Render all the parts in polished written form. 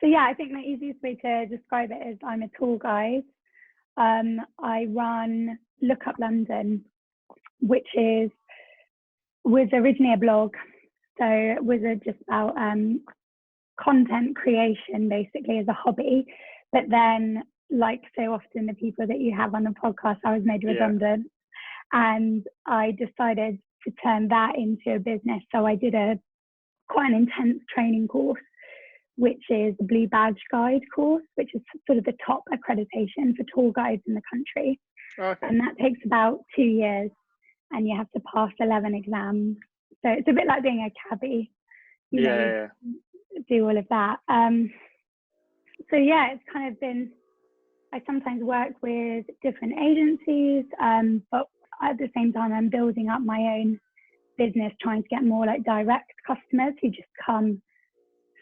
So yeah, I think the easiest way to describe it is I'm a tour guide. I run Look Up London, which was originally a blog. So it was just about content creation, basically, as a hobby. But then, like so often the people that you have on the podcast, I was made redundant. And I decided to turn that into a business. So I did quite an intense training course, which is the Blue Badge Guide course, which is sort of the top accreditation for tour guides in the country. Okay. And that takes about 2 years, and you have to pass 11 exams. So it's a bit like being a cabbie, you know, do all of that. So yeah, it's kind of been, I sometimes work with different agencies, but at the same time, I'm building up my own business, trying to get more like direct customers who just come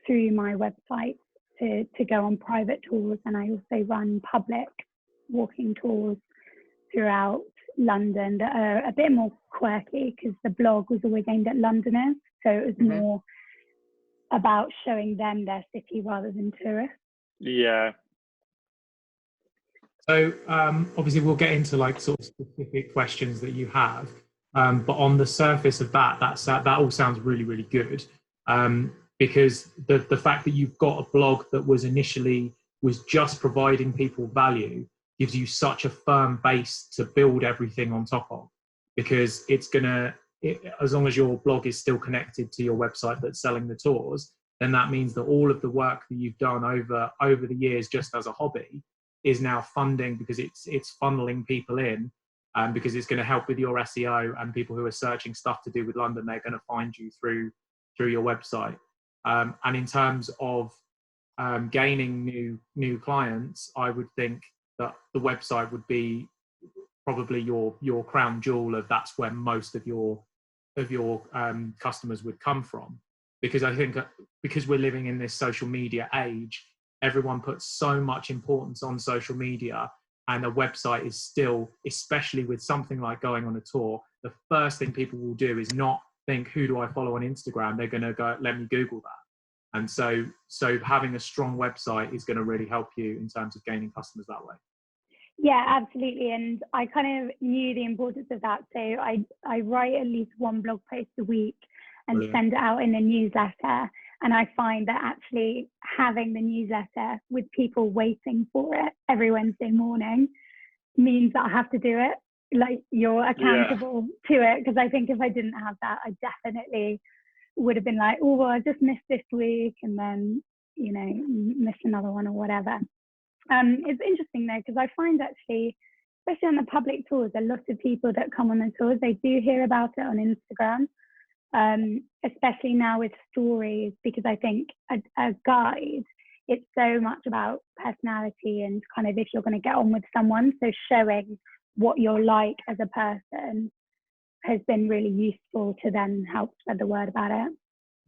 through my website to go on private tours. And I also run public walking tours throughout London that are a bit more quirky, because the blog was always aimed at Londoners. So it was more about showing them their city rather than tourists. Yeah. So obviously we'll get into like sort of specific questions that you have, but on the surface of that all sounds really, really good, because the fact that you've got a blog that was just providing people value gives you such a firm base to build everything on top of, because as long as your blog is still connected to your website that's selling the tours, then that means that all of the work that you've done over the years just as a hobby is now funding, because it's funneling people in, because it's going to help with your SEO, and people who are searching stuff to do with London, they're going to find you through your website. And in terms of gaining new clients, I would think that the website would be probably your crown jewel of that's where most of your customers would come from, because I think because we're living in this social media age, everyone puts so much importance on social media, and a website is still, especially with something like going on a tour, the first thing people will do is not think, who do I follow on Instagram? They're going to go, let me Google that. And so having a strong website is going to really help you in terms of gaining customers that way. Yeah, absolutely. And I kind of knew the importance of that. So I write at least one blog post a week and send it out in a newsletter. And I find that actually having the newsletter with people waiting for it every Wednesday morning means that I have to do it. Like, you're accountable to it. Because I think if I didn't have that, I definitely would have been like, oh, well, I just missed this week, and then, you know, missed another one or whatever. It's interesting though, because I find actually, especially on the public tours, a lot of people that come on the tours, they do hear about it on Instagram. Especially now with stories, because I think a guide, it's so much about personality and kind of if you're going to get on with someone. So showing what you're like as a person has been really useful to then help spread the word about it.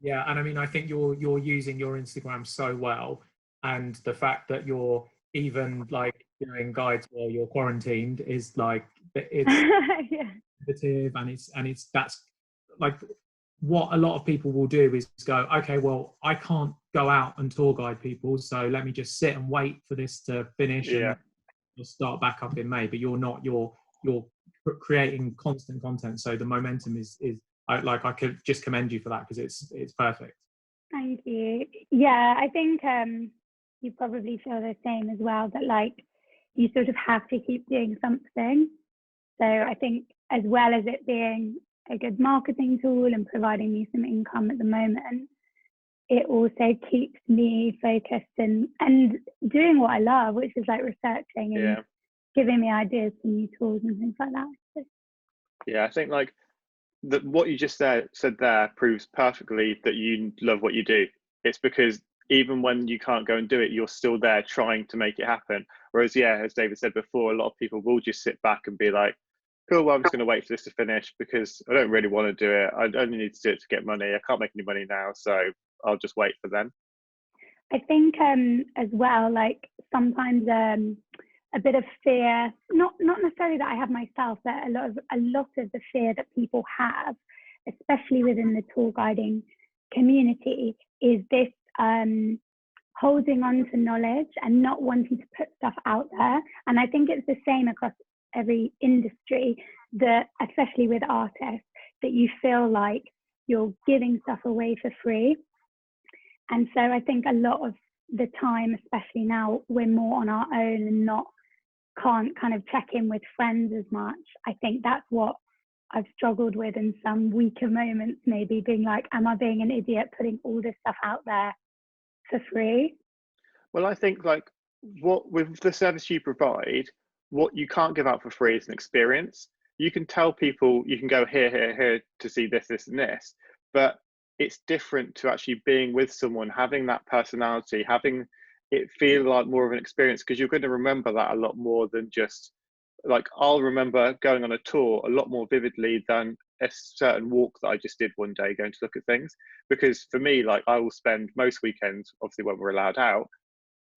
Yeah, and I mean, I think you're using your Instagram so well, and the fact that you're even like doing guides while you're quarantined is like, it's innovative, and it's that's like what a lot of people will do is go, okay, well, I can't go out and tour guide people, so let me just sit and wait for this to finish and you'll start back up in May. But you're not, you're creating constant content, so the momentum is I could just commend you for that, because it's perfect. Thank you. Yeah, I think you probably feel the same as well, that like you sort of have to keep doing something. So I think, as well as it being a good marketing tool and providing me some income at the moment, it also keeps me focused and doing what I love, which is like researching and giving me ideas for new tools and things like that. So, yeah, I think like what you just said there proves perfectly that you love what you do. It's because even when you can't go and do it, you're still there trying to make it happen. Whereas, as David said before, a lot of people will just sit back and be like, cool, well, I'm just going to wait for this to finish because I don't really want to do it. I only need to do it to get money. I can't make any money now, so I'll just wait for them. I think as well, like sometimes a bit of fear, not necessarily that I have myself, but a lot of the fear that people have, especially within the tour guiding community, is this holding on to knowledge and not wanting to put stuff out there. And I think it's the same across every industry, that especially with artists, that you feel like you're giving stuff away for free. And so I think a lot of the time, especially now, we're more on our own and can't kind of check in with friends as much. I think that's what I've struggled with in some weaker moments, maybe being like, am I being an idiot putting all this stuff out there for free? Well, I think like what with the service you provide, what you can't give out for free is an experience. You can tell people you can go here to see this, this, and this, but it's different to actually being with someone, having that personality, having it feel like more of an experience, because you're going to remember that a lot more than just like, I'll remember going on a tour a lot more vividly than a certain walk that I just did one day going to look at things. Because for me, like, I will spend most weekends, obviously when we're allowed out,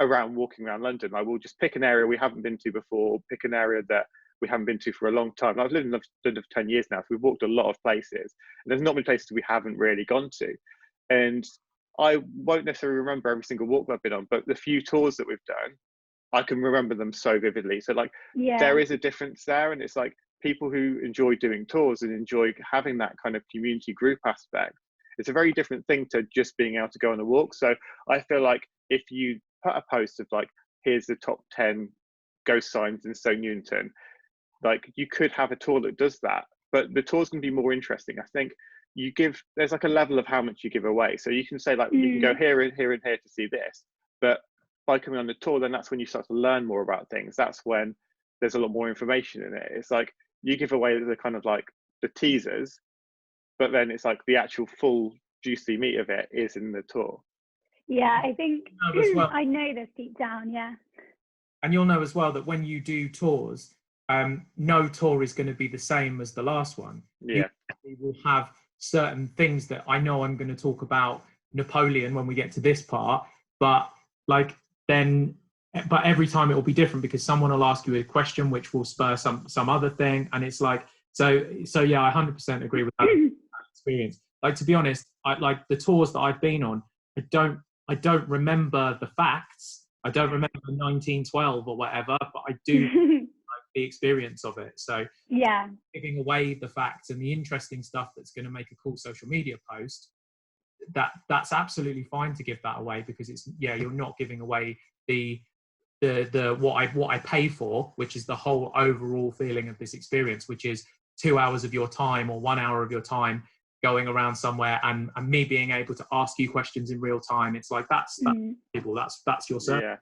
around walking around London. I will just pick an area we haven't been to before, pick an area that we haven't been to for a long time. I've lived in London for 10 years now, so we've walked a lot of places, and there's not many places we haven't really gone to. And I won't necessarily remember every single walk I've been on, but the few tours that we've done, I can remember them so vividly. So like, there is a difference there, and it's like people who enjoy doing tours and enjoy having that kind of community group aspect, it's a very different thing to just being able to go on a walk. So I feel like if you put a post of like, here's the top 10 ghost signs in Stoke Newington, like you could have a tour that does that, but the tours can be more interesting. I think there's like a level of how much you give away. So you can say like, you can go here and here and here to see this, but by coming on the tour, then that's when you start to learn more about things. That's when there's a lot more information in it. It's like you give away the kind of like the teasers, but then it's like the actual full juicy meat of it is in the tour. Yeah, I think I know this deep down, yeah. And you'll know as well that when you do tours, no tour is going to be the same as the last one. Yeah. You will have certain things that I know I'm going to talk about Napoleon when we get to this part, but every time it will be different, because someone will ask you a question which will spur some other thing, and it's like so yeah, I 100% agree with that experience. Like, to be honest, I like the tours that I've been on, I don't remember the facts, I don't remember 1912 or whatever, but I do like the experience of it. So yeah, giving away the facts and the interesting stuff that's going to make a cool social media post, that's absolutely fine to give that away, because it's, yeah, you're not giving away the what I pay for, which is the whole overall feeling of this experience, which is 2 hours of your time or 1 hour of your time going around somewhere, and me being able to ask you questions in real time. It's like that's your service. Yeah,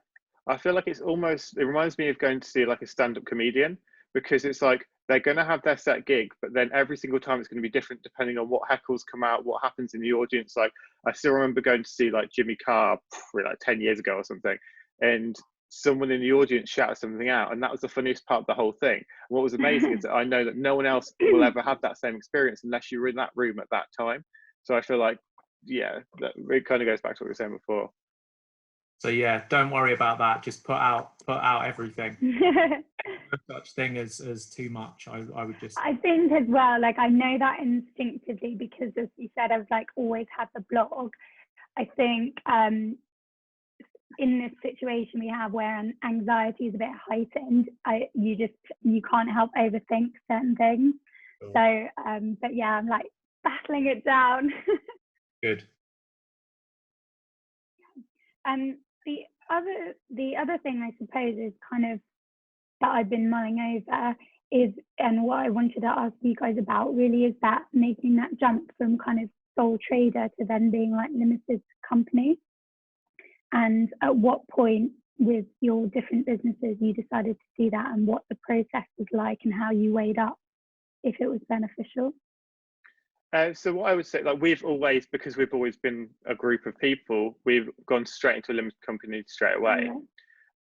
I feel like it reminds me of going to see like a stand-up comedian, because it's like they're going to have their set gig, but then every single time it's going to be different depending on what heckles come out, what happens in the audience. Like, I still remember going to see like Jimmy Carr like 10 years ago or something, and someone in the audience shouted something out, and that was the funniest part of the whole thing. And what was amazing is that I know that no one else will ever have that same experience unless you were in that room at that time. So I feel like, yeah, it kind of goes back to what we were saying before. So yeah, don't worry about that. Just put out everything. No such thing as too much. I would just. I think as well, like, I know that instinctively, because as you said, I've like always had the blog. I think in this situation we have where anxiety is a bit heightened, you can't help overthink certain things. Cool. So but yeah, I'm like battling it down. Good. The other thing I suppose is kind of that I've been mulling over is, and what I wanted to ask you guys about really, is that making that jump from kind of sole trader to then being like limited company. And at what point with your different businesses you decided to do that, and what the process was like, and how you weighed up if it was beneficial? So what I would say, like, because we've always been a group of people, we've gone straight into a limited company straight away.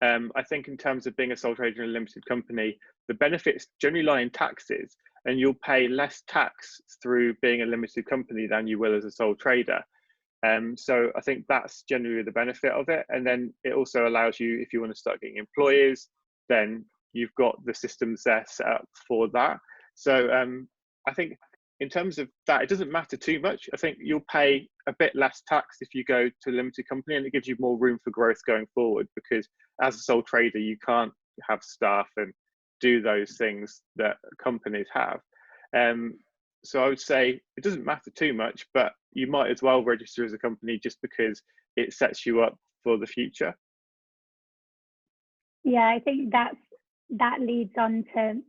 Yeah. I think in terms of being a sole trader in a limited company, the benefits generally lie in taxes, and you'll pay less tax through being a limited company than you will as a sole trader. So I think that's generally the benefit of it. And then it also allows you, if you want to start getting employees, then you've got the systems there set up for that. So I think in terms of that, it doesn't matter too much. I think you'll pay a bit less tax if you go to a limited company, and it gives you more room for growth going forward, because as a sole trader, you can't have staff and do those things that companies have. So I would say it doesn't matter too much, but you might as well register as a company just because it sets you up for the future. Yeah, I think that leads on to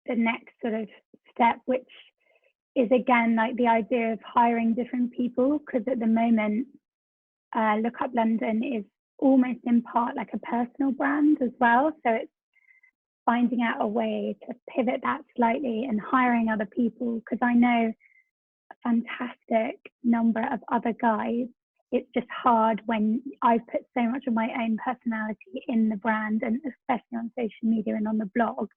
the next sort of step, which is again like the idea of hiring different people, because at the moment Look Up London is almost in part like a personal brand as well, so it's finding out a way to pivot that slightly and hiring other people, because I know a fantastic number of other guys. It's just hard when I've put so much of my own personality in the brand, and especially on social media and on the blog,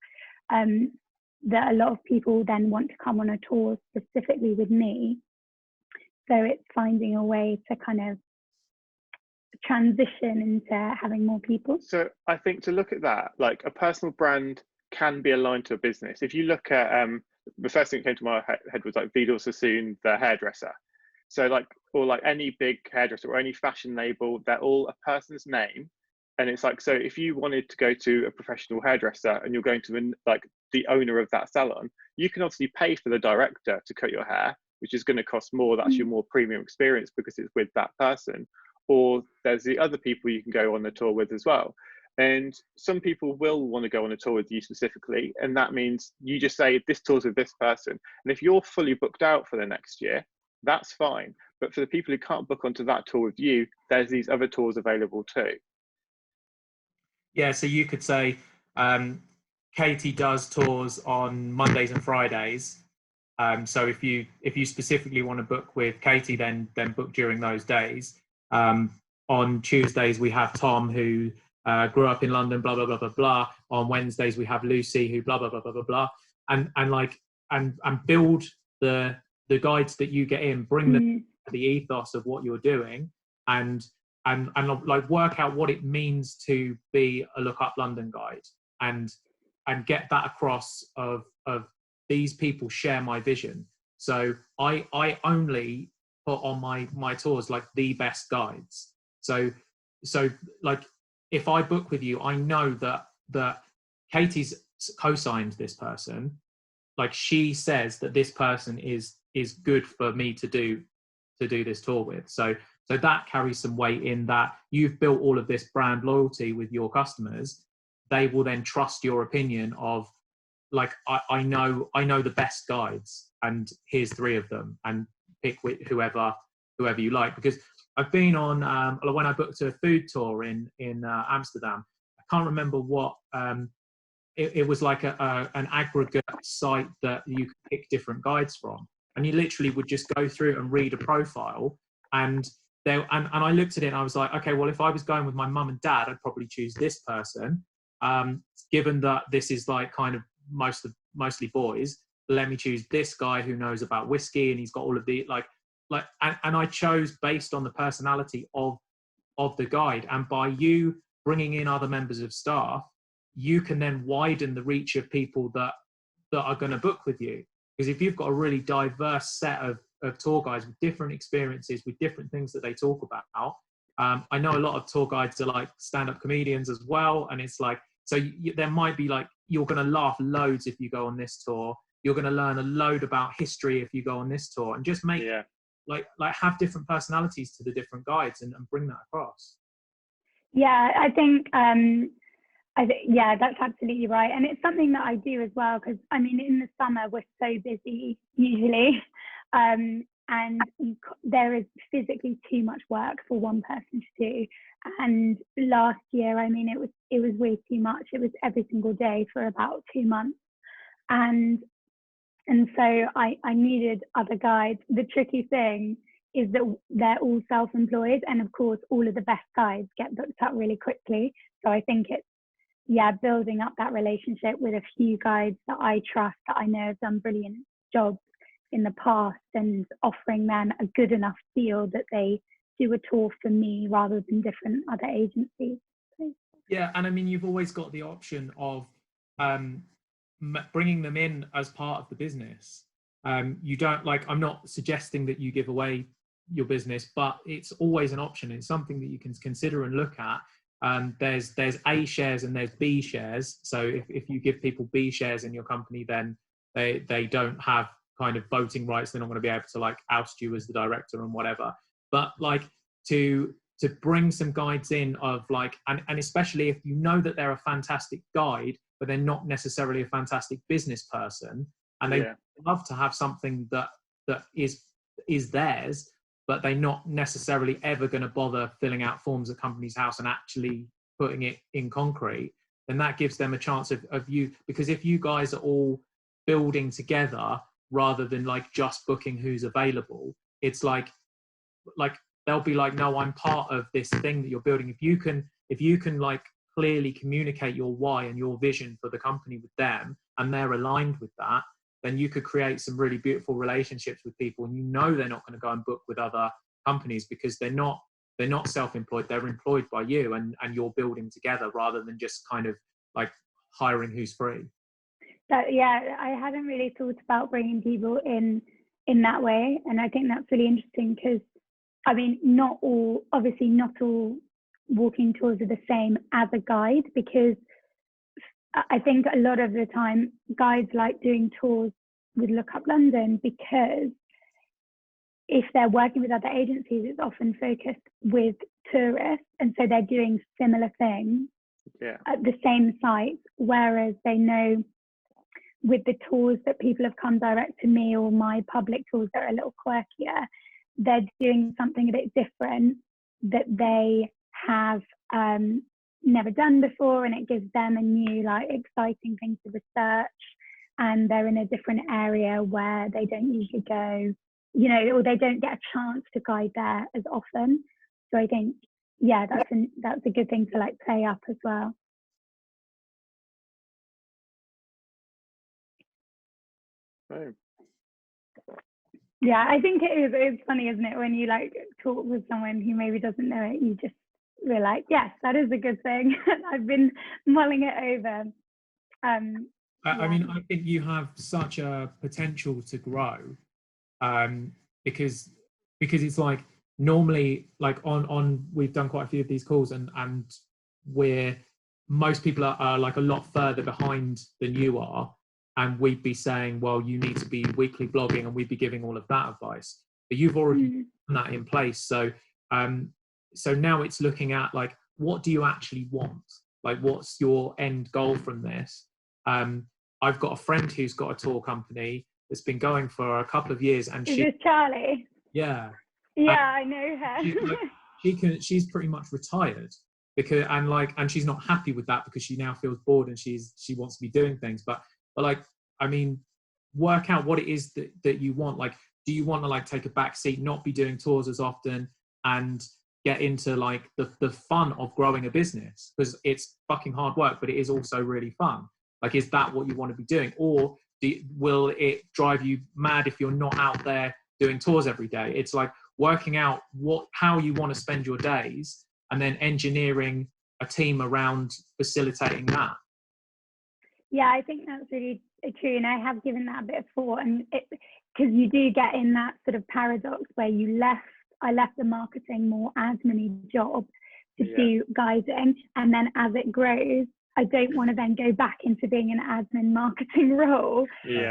that a lot of people then want to come on a tour specifically with me. So it's finding a way to kind of transition into having more people. So I think to look at that, like a personal brand can be aligned to a business. If you look at the first thing that came to my head was like Vidal Sassoon, the hairdresser. So like, or like any big hairdresser or any fashion label, they're all a person's name. And it's like, so if you wanted to go to a professional hairdresser and you're going to like the owner of that salon, you can obviously pay for the director to cut your hair, which is going to cost more. That's your more premium experience because it's with that person. Or there's the other people you can go on the tour with as well. And some people will want to go on a tour with you specifically. And that means you just say, this tour's with this person. And if you're fully booked out for the next year, that's fine. But for the people who can't book onto that tour with you, there's these other tours available too. Yeah, so you could say Katie does tours on Mondays and Fridays. So if you specifically want to book with Katie, then book during those days. On Tuesdays we have Tom, who grew up in London, blah blah blah blah blah. On Wednesdays we have Lucy, who blah blah blah blah blah blah. And build the guides that you get in, bring them to the ethos of what you're doing, and like work out what it means to be a Look Up London guide, and get that across of these people share my vision. So I only put on my tours like the best guides. So like if I book with you, I know that Katie's co-signed this person. Like she says that this person is good for me to do this tour with. So that carries some weight in that you've built all of this brand loyalty with your customers. They will then trust your opinion of like, I know the best guides, and here's 3 of them, and pick with whoever you like. Because I've been on when I booked a food tour in Amsterdam, I can't remember what it was like an aggregate site that you could pick different guides from, and you literally would just go through and read a profile, and I looked at it and I was like, okay, well, if I was going with my mum and dad, I'd probably choose this person. Given that this is like kind of mostly boys, let me choose this guy who knows about whiskey and he's got all of the and I chose based on the personality of the guide. And by you bringing in other members of staff, you can then widen the reach of people that are going to book with you. Because if you've got a really diverse set of tour guides with different experiences, with different things that they talk about, I know a lot of tour guides are like stand-up comedians as well, and it's like, so there might be like, you're going to laugh loads if you go on this tour, you're going to learn a load about history if you go on this tour, and just make like have different personalities to the different guides and bring that across. Yeah, I think yeah, that's absolutely right. And it's something that I do as well, because I mean, in the summer we're so busy usually, and there is physically too much work for one person to do. And last year, I mean, it was way too much. It was every single day for about 2 months, and so I needed other guides. The tricky thing is that they're all self-employed, and of course, all of the best guides get booked up really quickly. So I think it's building up that relationship with a few guides that I trust, that I know have done brilliant jobs in the past, and offering them a good enough deal that they do a tour for me rather than different other agencies. Yeah, and I mean, you've always got the option of bringing them in as part of the business. You don't like, I'm not suggesting that you give away your business, but it's always an option. It's something that you can consider and look at. There's A shares and there's B shares. So if you give people B shares in your company, then they don't have kind of voting rights. They're not going to be able to like oust you as the director and whatever. But like to bring some guides in of like, and especially if you know that they're a fantastic guide, but they're not necessarily a fantastic business person, and they love to have something that is theirs, but they're not necessarily ever going to bother filling out forms at Companies House and actually putting it in concrete, then that gives them a chance of you, because if you guys are all building together rather than like just booking who's available, it's like they'll be like, no, I'm part of this thing that you're building. If you can like clearly communicate your why and your vision for the company with them, and they're aligned with that, then you could create some really beautiful relationships with people, and you know they're not going to go and book with other companies because they're not self-employed, they're employed by you, and you're building together rather than just kind of like hiring who's free. Yeah, I hadn't really thought about bringing people in that way, and I think that's really interesting because I mean, not all walking tours are the same as a guide, because I think a lot of the time guides like doing tours with Look Up London because if they're working with other agencies, it's often focused with tourists, and so they're doing similar things at the same site, whereas they know with the tours that people have come direct to me or my public tours that are a little quirkier, they're doing something a bit different that they have never done before, and it gives them a new like exciting thing to research, and they're in a different area where they don't usually go, you know, or they don't get a chance to guide there as often. So I think that's a good thing to like play up as well. Oh. Yeah, I think it's funny, isn't it, when you like talk with someone who maybe doesn't know it, you just we're like, yes, that is a good thing. I've been mulling it over. I mean, I think you have such a potential to grow, because it's like normally like on we've done quite a few of these calls, and most people are like a lot further behind than you are, and we'd be saying, well, you need to be weekly blogging, and we'd be giving all of that advice, but you've already done that in place. So now it's looking at like, what do you actually want? Like, what's your end goal from this? I've got a friend who's got a tour company that's been going for a couple of years, and is this Charlie? Yeah, I know her. She's pretty much retired because and she's not happy with that because she now feels bored and she wants to be doing things. But like, I mean, work out what it is that you want. Like, do you want to like take a back seat, not be doing tours as often, and get into like the fun of growing a business? Because it's fucking hard work, but it is also really fun. Like, is that what you want to be doing? Or will it drive you mad if you're not out there doing tours every day? It's like working out how you want to spend your days, and then engineering a team around facilitating that. Yeah, I think that's really true, and I have given that a bit of thought, and because you do get in that sort of paradox where I left the marketing more admin-y job to do guiding, and then as it grows, I don't want to then go back into being an admin marketing role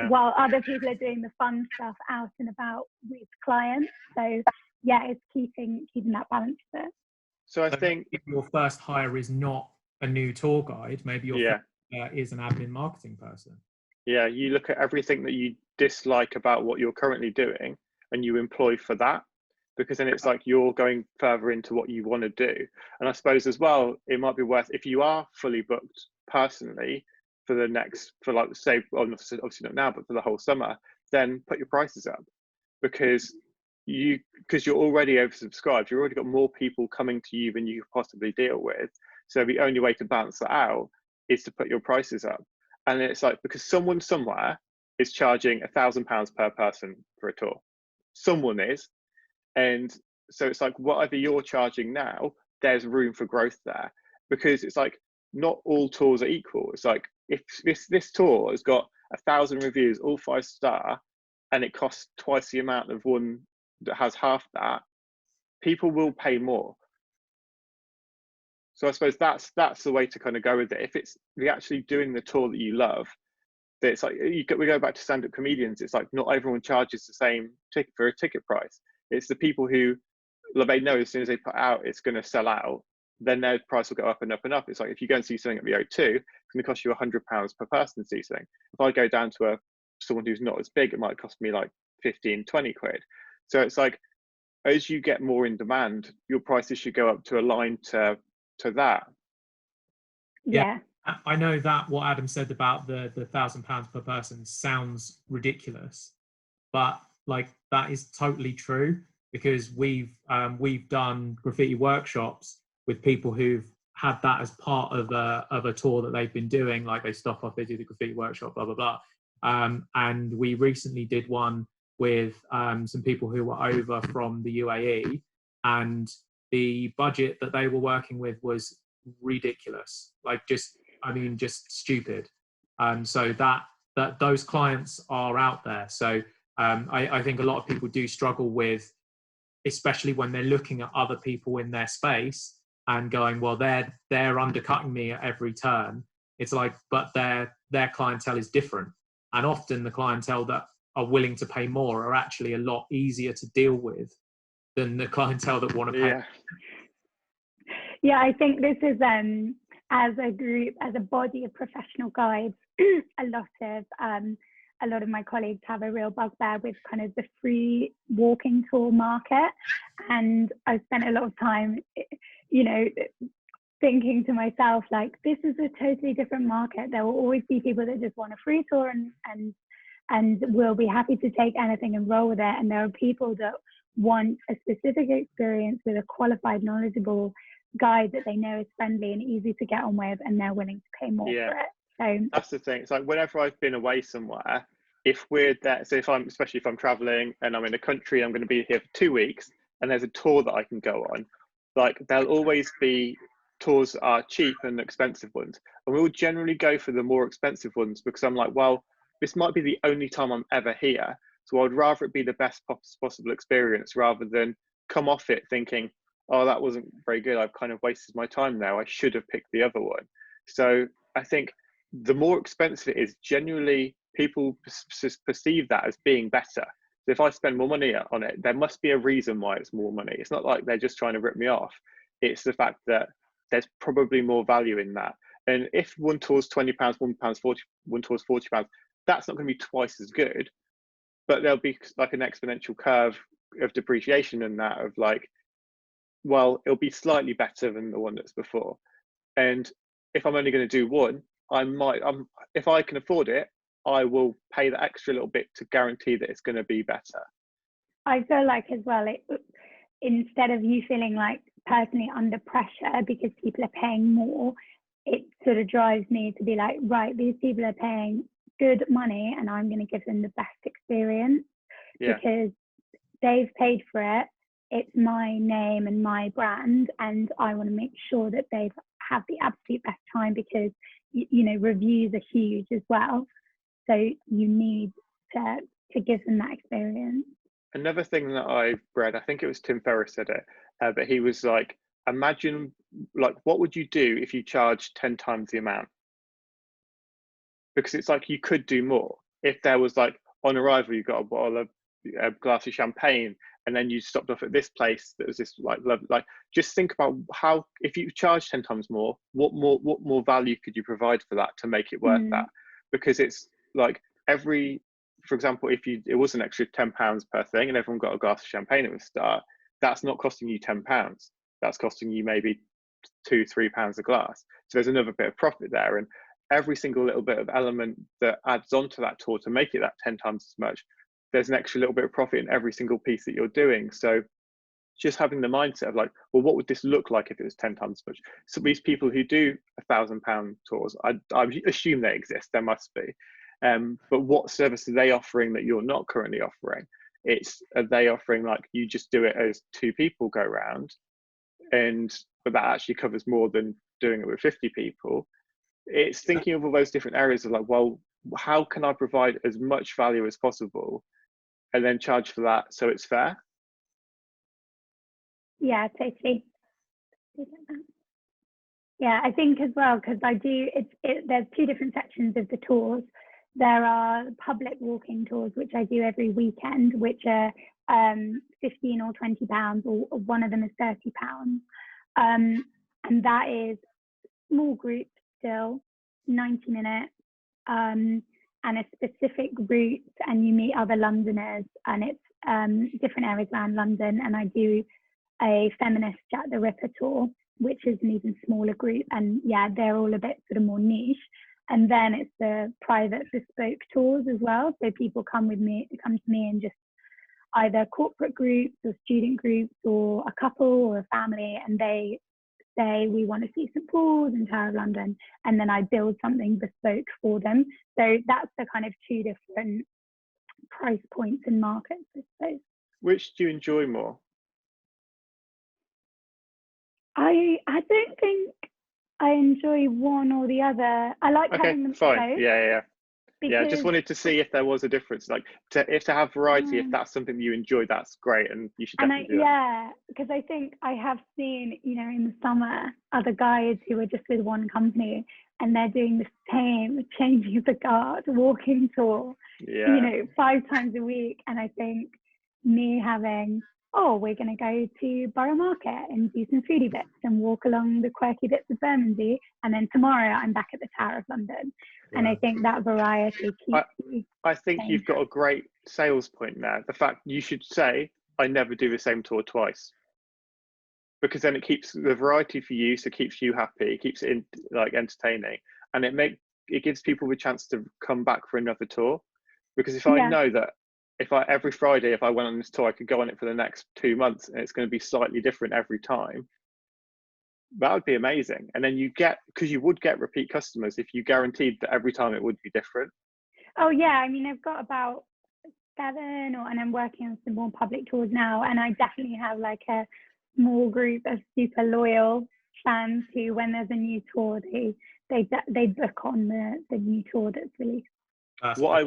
while other people are doing the fun stuff out and about with clients. So yeah, it's keeping that balance there. So I think if your first hire is not a new tour guide, maybe your is an admin marketing person. Yeah, you look at everything that you dislike about what you're currently doing and you employ for that, because then it's like you're going further into what you want to do. And I suppose as well, it might be worth, if you are fully booked personally for like, say, well, obviously not now, but for the whole summer, then put your prices up, because you're already oversubscribed. You've already got more people coming to you than you could possibly deal with. So the only way to balance that out is to put your prices up. And it's like, because someone somewhere is charging £1,000 per person for a tour. Someone is. And so it's like, whatever you're charging now, there's room for growth there, because it's like, not all tours are equal. It's like, if this tour has got 1,000 reviews, all 5-star, and it costs twice the amount of one that has half that, people will pay more. So I suppose that's the way to kind of go with it. If it's you're actually doing the tour that you love, that it's like we go back to stand-up comedians. It's like not everyone charges the same ticket for a ticket price. It's the people who, like, they know as soon as they put out it's going to sell out, then their price will go up and up and up. It's like if you go and see something at the O2, it's going to cost you £100 per person to see something. If I go down to someone who's not as big, it might cost me like 15, 20 quid. So it's like as you get more in demand, your prices should go up to align to that. Yeah. I know that what Adam said about the £1,000 per person sounds ridiculous, but like that is totally true, because we've done graffiti workshops with people who've had that as part of a tour that they've been doing. Like they stop off, they do the graffiti workshop, blah blah blah. And we recently did one with some people who were over from the UAE, and the budget that they were working with was ridiculous, like just stupid. So that those clients are out there. So I think a lot of people do struggle with, especially when they're looking at other people in their space and going, well, they're undercutting me at every turn. It's like, but their clientele is different, and often the clientele that are willing to pay more are actually a lot easier to deal with than the clientele that want to pay. Yeah, I think this is as a group, as a body of professional guides, a lot of my colleagues have a real bugbear with kind of the free walking tour market. And I've spent a lot of time, thinking to myself, like, this is a totally different market. There will always be people that just want a free tour and will be happy to take anything and roll with it. And there are people that want a specific experience with a qualified, knowledgeable guide that they know is friendly and easy to get on with, and they're willing to pay more for it. So that's the thing. It's like whenever I've been away somewhere, if we're there, so especially if I'm traveling and I'm in a country, I'm going to be here for 2 weeks, and there's a tour that I can go on, like there'll always be tours that are cheap and expensive ones, and we will generally go for the more expensive ones, because I'm like, well, this might be the only time I'm ever here, so I'd rather it be the best possible experience rather than come off it thinking, oh, that wasn't very good, I've kind of wasted my time now, I should have picked the other one. So I think the more expensive it is, genuinely people perceive that as being better. So if I spend more money on it, there must be a reason why it's more money. It's not like they're just trying to rip me off. It's the fact that there's probably more value in that. And if one tour's £20, one tour's £40, that's not going to be twice as good, but there'll be like an exponential curve of depreciation in that, of like, well, it'll be slightly better than the one that's before. And if I'm only going to do one, if I can afford it, I will pay the extra little bit to guarantee that it's going to be better. I feel like as well, instead of you feeling like personally under pressure because people are paying more, it sort of drives me to be like, right, these people are paying good money and I'm going to give them the best experience because they've paid for it. It's my name and my brand, and I want to make sure that they have the absolute best time, because reviews are huge as well. So you need to give them that experience. Another thing that I've read, I think it was Tim Ferriss said it, but he was like, imagine, like, what would you do if you charged 10 times the amount? Because it's like you could do more. If there was like, on arrival, you got a glass of champagne, and then you stopped off at this place that was this like just think about how, if you charge 10 times more, what more value could you provide for that to make it worth that? Because it's like for example, if it was an extra £10 per thing and everyone got a glass of champagne at the start, that's not costing you £10. That's costing you maybe £2-3 a glass. So there's another bit of profit there, and every single little bit of element that adds onto that tour to make it that 10 times as much, there's an extra little bit of profit in every single piece that you're doing. So just having the mindset of like, well, what would this look like if it was 10 times as much? So these people who do £1,000 tours, I assume they exist, there must be. But what service are they offering that you're not currently offering? Are they offering like, you just do it as 2 people go around, but that actually covers more than doing it with 50 people. It's thinking of all those different areas of like, well, how can I provide as much value as possible and then charge for that so it's fair? Yeah, totally. Yeah, I think as well, because there's two different sections of the tours. There are public walking tours, which I do every weekend, which are 15 or 20 pounds, or one of them is 30 pounds. And that is small group still, 90 minutes, and a specific route, and you meet other Londoners, and it's different areas around London. And I do a feminist Jack the Ripper tour, which is an even smaller group, and yeah, they're all a bit sort of more niche. And then it's the private bespoke tours as well. So people come to me and just either corporate groups or student groups or a couple or a family, and they say, we want to see St Paul's and Tower of London, and then I build something bespoke for them. So that's the kind of two different price points and markets, I suppose. Which do you enjoy more? I don't think I enjoy one or the other. I like having them fine. both. Yeah. Because, yeah, I just wanted to see if there was a difference. Like, to have variety, if that's something you enjoy, that's great, and you should definitely do that. Yeah, because I think I have seen, in the summer, other guys who are just with one company, and they're doing the same changing of the guard, walking tour, 5 times a week. And I think me having, we're going to go to Borough Market and do some foodie bits and walk along the quirky bits of Bermondsey, and then tomorrow I'm back at the Tower of London. Yeah. And I think that variety keeps I think you've got a great sales point there. The fact you should say, I never do the same tour twice. Because then it keeps the variety for you, so it keeps you happy, it keeps it entertaining, and it gives people the chance to come back for another tour. Because if I know that every Friday, if I went on this tour, I could go on it for the next 2 months, and it's going to be slightly different every time, that would be amazing. And then because you would get repeat customers if you guaranteed that every time it would be different. Oh yeah, I mean, I've got about 7, and I'm working on some more public tours now, and I definitely have like a small group of super loyal fans who, when there's a new tour, they book on the new tour that's released. What I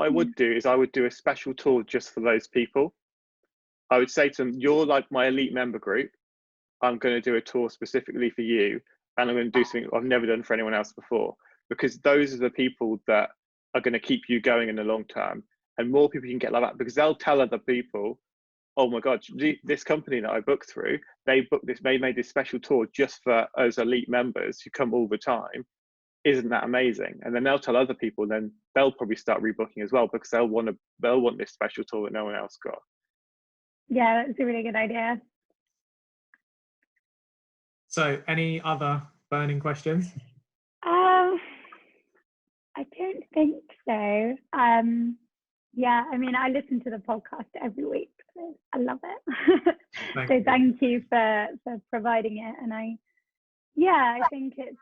would do is I would do a special tour just for those people. I would say to them, you're like my elite member group. I'm going to do a tour specifically for you, and I'm going to do something I've never done for anyone else before, because those are the people that are going to keep you going in the long term, and more people can get like that, because they'll tell other people, oh my God, this company that I booked through, they made this special tour just for us elite members who come all the time. Isn't that amazing? And then they'll tell other people, then they'll probably start rebooking as well, because they'll want this special tour that no one else got. Yeah, that's a really good idea. So, any other burning questions? I don't think so. Yeah, I mean, I listen to the podcast every week, so I love it. Thank you for providing it. And I think it's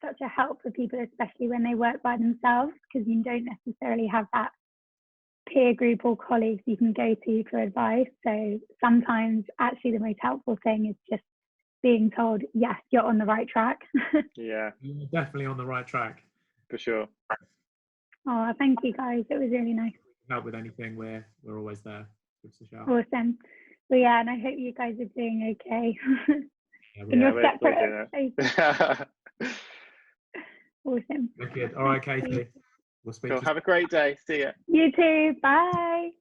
such a help for people, especially when they work by themselves, because you don't necessarily have that peer group or colleagues you can go to for advice. So sometimes actually the most helpful thing is just being told, yes, you're on the right track. Yeah, you're definitely on the right track. For sure. Oh, thank you guys. It was really nice. Help with anything, we're always there. Give us a shout. Awesome. Well, yeah, and I hope you guys are doing okay. In your separate places. Awesome. Good. All right, Katie. We'll speak to you. Have a great day. See ya. You too. Bye.